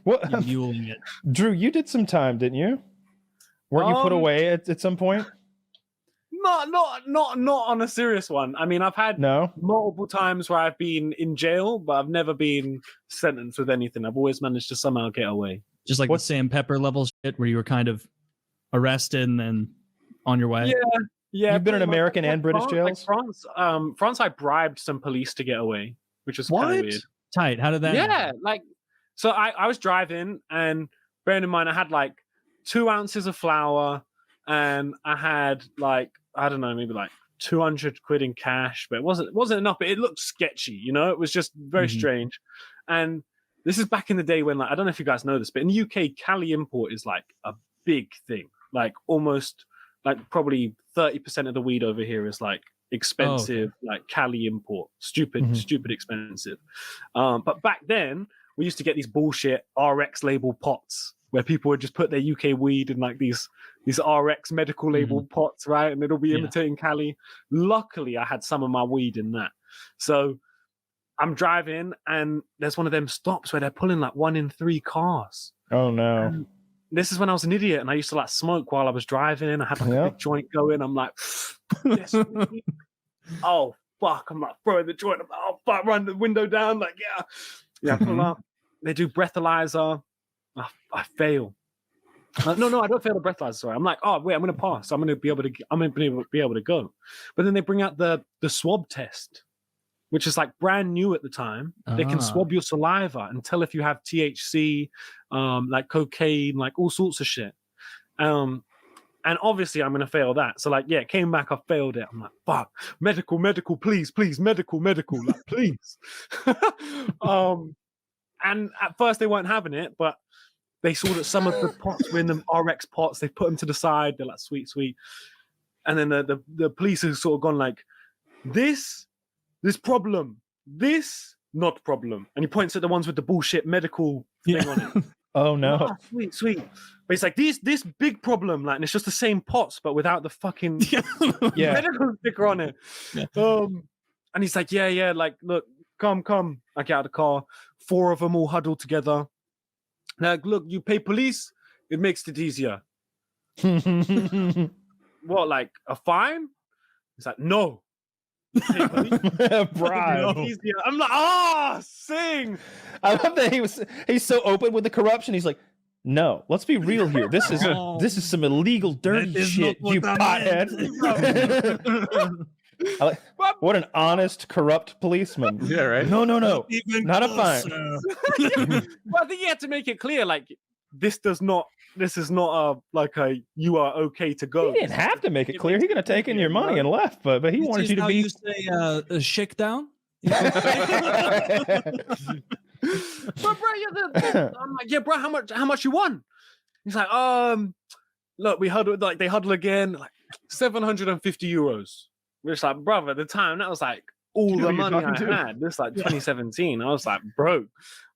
What? Muling it. Drew, you did some time, didn't you? Weren't you put away at some point? Not on a serious one. I mean, I've had multiple times where I've been in jail, but I've never been sentenced with anything. I've always managed to somehow get away. Just like the Sam Pepper level shit where you were kind of arrested and then on your way. Yeah. You've been in American and British jails? Like France, I bribed some police to get away, which was kind of weird. Tight. How did that happen? Like, so I was driving, and bearing in mind I had like 2 ounces of flour, and I had like, I don't know, maybe like 200 quid in cash, but it wasn't enough, but it looked sketchy, you know? It was just very strange. And this is back in the day when, like, I don't know if you guys know this, but in the UK, Cali import is like a big thing. Like almost, like probably 30% of the weed over here is like expensive, like Cali import. Stupid expensive. But back then, we used to get these bullshit RX label pots where people would just put their UK weed in like these RX medical label pots, right? And it'll be imitating Cali. Luckily, I had some of my weed in that. So I'm driving, and there's one of them stops where they're pulling like 1 in 3 cars. Oh, no. And this is when I was an idiot, and I used to like smoke while I was driving. I had like a big joint going. I'm like, yes, oh, fuck. I'm like throwing the joint. I'm like, oh, fuck, run the window down. Like, yeah, pull up. They do breathalyzer. I fail. No, I don't fail the breathalyzer. Sorry, I'm like, oh wait, I'm gonna pass. I'm gonna be able to go. But then they bring out the swab test, which is like brand new at the time. They can swab your saliva and tell if you have THC, like cocaine, like all sorts of shit. And obviously I'm gonna fail that. So like, it came back. I failed it. I'm like, fuck, medical, please, medical, like please. And at first they weren't having it, but they saw that some of the pots were in them RX pots. They put them to the side. They're like, sweet. And then the police have sort of gone like, this problem, this not problem. And he points at the ones with the bullshit medical thing on it. Oh no. Oh, sweet. But it's like this big problem, like, and it's just the same pots, but without the fucking medical sticker on it. Yeah. And he's like, yeah, like, look, come. I get out of the car. 4 of them all huddled together. Like, look, you pay police, it makes it easier. What, like a fine? He's like, no. Pay police. Bribe. Easier. I'm like, sing. I love that he's so open with the corruption. He's like, no, let's be real here. This is some illegal dirty shit, you pothead. What an honest, corrupt policeman. Yeah, right. No. Not a fine. Well, I think you have to make it clear, like, this is not you are okay to go. He didn't have to make it clear. He could have taken your money and left, but he wanted you to be. You say shake down. But bro, I'm like, yeah, bro, how much you want? He's like, look, we huddle, like they huddle again, like 750 euros. We're just like, brother, at the time that was like all the money I had. This like 2017. I was like, broke.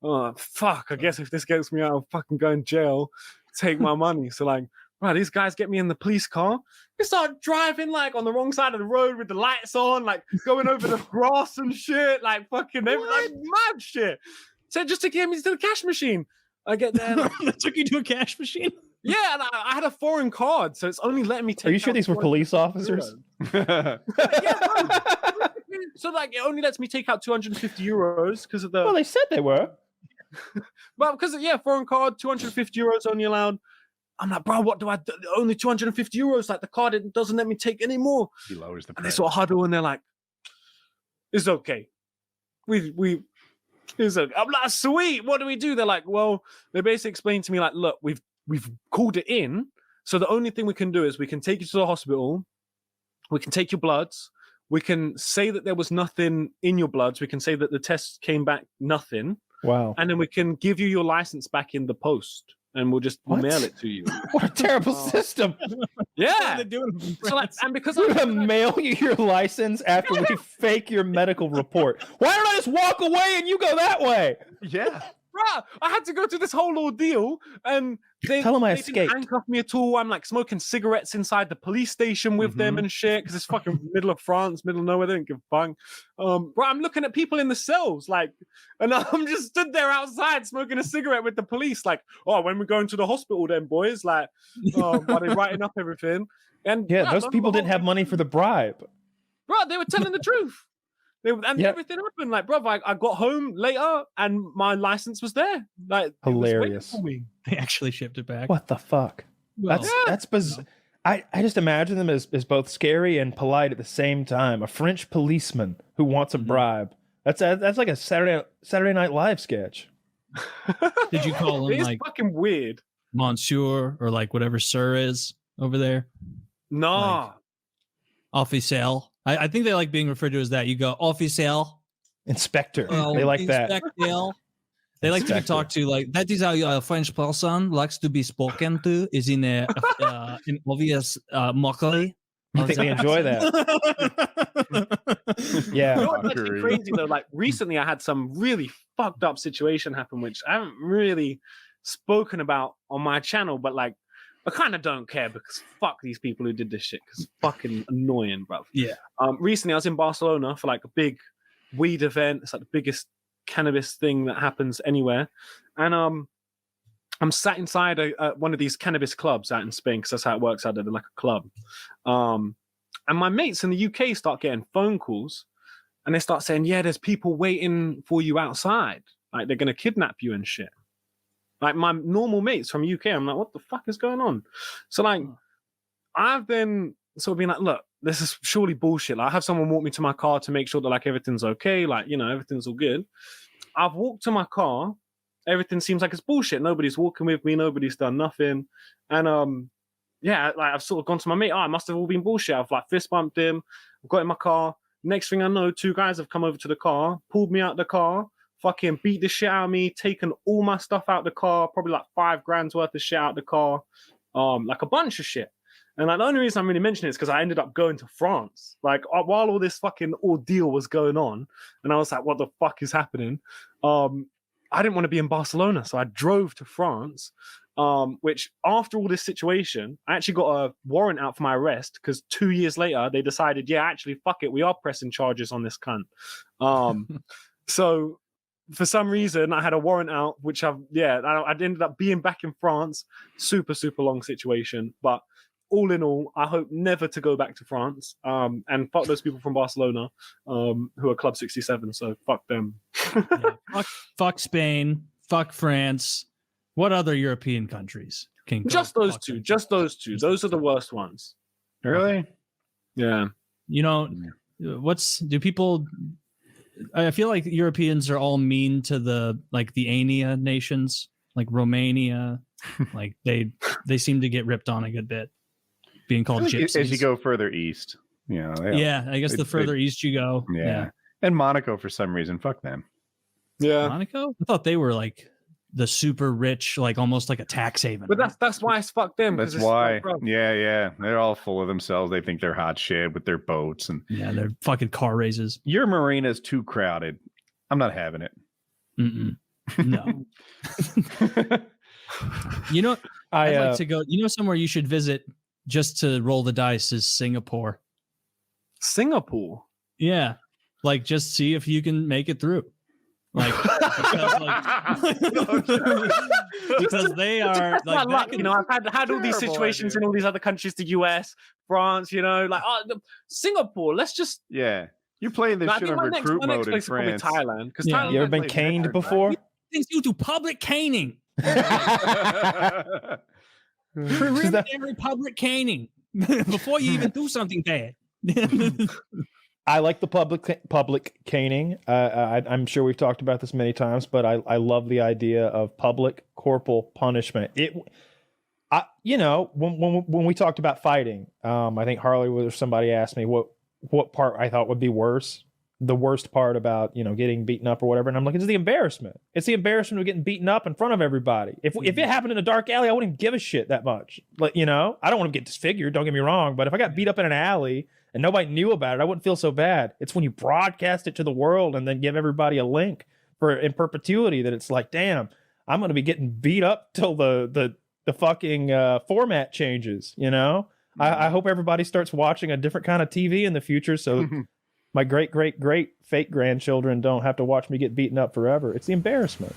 Oh fuck! I guess if this gets me out, I'll fucking go in jail. Take my money. So like, bro, these guys get me in the police car. We start driving like on the wrong side of the road with the lights on, like going over the grass and shit, like fucking like mad shit. So just to get me to the cash machine. I get there. They took you to a cash machine? Yeah, and I had a foreign card, so it's only letting me take. Are you sure these were police officers? So like, it only lets me take out 250 euros because of the. Well, they said they were. Well, because foreign card, 250 euros only allowed. I'm like, bro, what do I do? Only 250 euros. Like the card, it doesn't let me take any more. He lowers the price. And they sort of huddle and they're like, "It's okay. It's okay." I'm like, sweet. What do we do? They're like, well, they basically explained to me like, look, we've called it in. So the only thing we can do is we can take you to the hospital. We can take your bloods. We can say that there was nothing in your bloods. We can say that the test came back nothing. Wow. And then we can give you your license back in the post. And we'll just mail it to you. What a terrible system! Yeah, so like, and because we're gonna mail you your license after we fake your medical report. Why don't I just walk away and you go that way? Yeah, bro, I had to go through this whole ordeal, and Tell them I they didn't escaped. handcuff me at all. I'm like smoking cigarettes inside the police station with them and shit because it's fucking middle of France, middle of nowhere. They don't give a fuck. Bro, I'm looking at people in the cells, like, and I'm just stood there outside smoking a cigarette with the police, like, oh, when we're going to the hospital, then boys, like, while they're writing up everything. And Yeah, those people didn't have money for the bribe. Bro, they were telling the truth. Everything happened. Like, bro, I got home later and my license was there. Like, hilarious. They actually shipped it back. What the fuck? Well, That's bizarre. I just imagine them as both scary and polite at the same time. A French policeman who wants a bribe. That's like a Saturday Night Live sketch. Did you call him It's like fucking weird, Monsieur or like whatever Sir is over there? Nah. Like, officiel. I think they like being referred to as that. You go officiel. Inspector. They like that. Inspector. They like to be talked to like that. Is how a French person likes to be spoken to. Is in an obvious mockery. You think they enjoy that? Yeah. You know what's actually crazy though? Like recently, I had some really fucked up situation happen, which I haven't really spoken about on my channel, but like I kind of don't care because fuck these people who did this shit because fucking annoying, bro. Yeah. Recently, I was in Barcelona for like a big weed event. It's like the biggest cannabis thing that happens anywhere, and I'm sat inside one of these cannabis clubs out in Spain because that's how it works out there. They're like a club, and my mates in the UK start getting phone calls, and they start saying, "Yeah, there's people waiting for you outside. Like they're gonna kidnap you and shit." Like my normal mates from UK, I'm like, what the fuck is going on? So like, I've been sort of being like, look, this is surely bullshit. Like, I have someone walk me to my car to make sure that like everything's okay, like you know everything's all good. I've walked to my car, everything seems like it's bullshit. Nobody's walking with me, nobody's done nothing, and yeah, like I've sort of gone to my mate. Oh, it must have all been bullshit. I've like fist bumped him, got in my car. Next thing I know, two guys have come over to the car, pulled me out the car. Fucking beat the shit out of me, taken all my stuff out the car, probably like $5,000 worth of shit out the car, like a bunch of shit. And like the only reason I'm really mentioning it is because I ended up going to France. Like while all this fucking ordeal was going on, and I was like, what the fuck is happening? I didn't want to be in Barcelona, so I drove to France. Which after all this situation, I actually got a warrant out for my arrest because 2 years later they decided, yeah, actually, fuck it, we are pressing charges on this cunt. So for some reason, I had a warrant out, which I ended up being back in France. Super, super long situation. But all in all, I hope never to go back to France. And fuck those people from Barcelona who are Club 67. So fuck them. Fuck Spain. Fuck France. What other European countries? Just those two. Just those two. Those are the worst ones. Really? Yeah. You know, I feel like Europeans are all mean to the ANIA nations, like Romania. Like they seem to get ripped on a good bit, being called gypsies. As you go further east, you know. Yeah, I guess the further east you go. Yeah. And Monaco, for some reason, fuck them. Yeah. Monaco? I thought they were like the super rich, like almost like a tax haven. But that's why it's fuck them. That's why. Yeah. They're all full of themselves. They think they're hot shit with their boats and they're fucking car races. Your marina's too crowded. I'm not having it. No. You know, I'd like to go. You know, somewhere you should visit just to roll the dice is Singapore. Singapore. Yeah, like just see if you can make it through. Like, because they are like luck, you know. I've had all these situations in all these other countries, the US, France, you know, like Singapore. Let's just you're playing this shit on recruit mode in France. Thailand, because you ever been caned before? Things due to public caning. Preliminary public caning before you even do something bad. I like the public caning. I'm sure we've talked about this many times, but I love the idea of public corporal punishment. When we talked about fighting, I think Harley or somebody asked me what part I thought would be worse. The worst part about getting beaten up or whatever, and I'm like, it's the embarrassment. It's the embarrassment of getting beaten up in front of everybody. If it happened in a dark alley, I wouldn't even give a shit that much. Like I don't want to get disfigured. Don't get me wrong, but if I got beat up in an alley and nobody knew about it, I wouldn't feel so bad. It's when you broadcast it to the world and then give everybody a link in perpetuity that it's like, damn, I'm going to be getting beat up till the the fucking format changes, you know? I hope everybody starts watching a different kind of TV in the future so my great fake grandchildren don't have to watch me get beaten up forever. It's the embarrassment.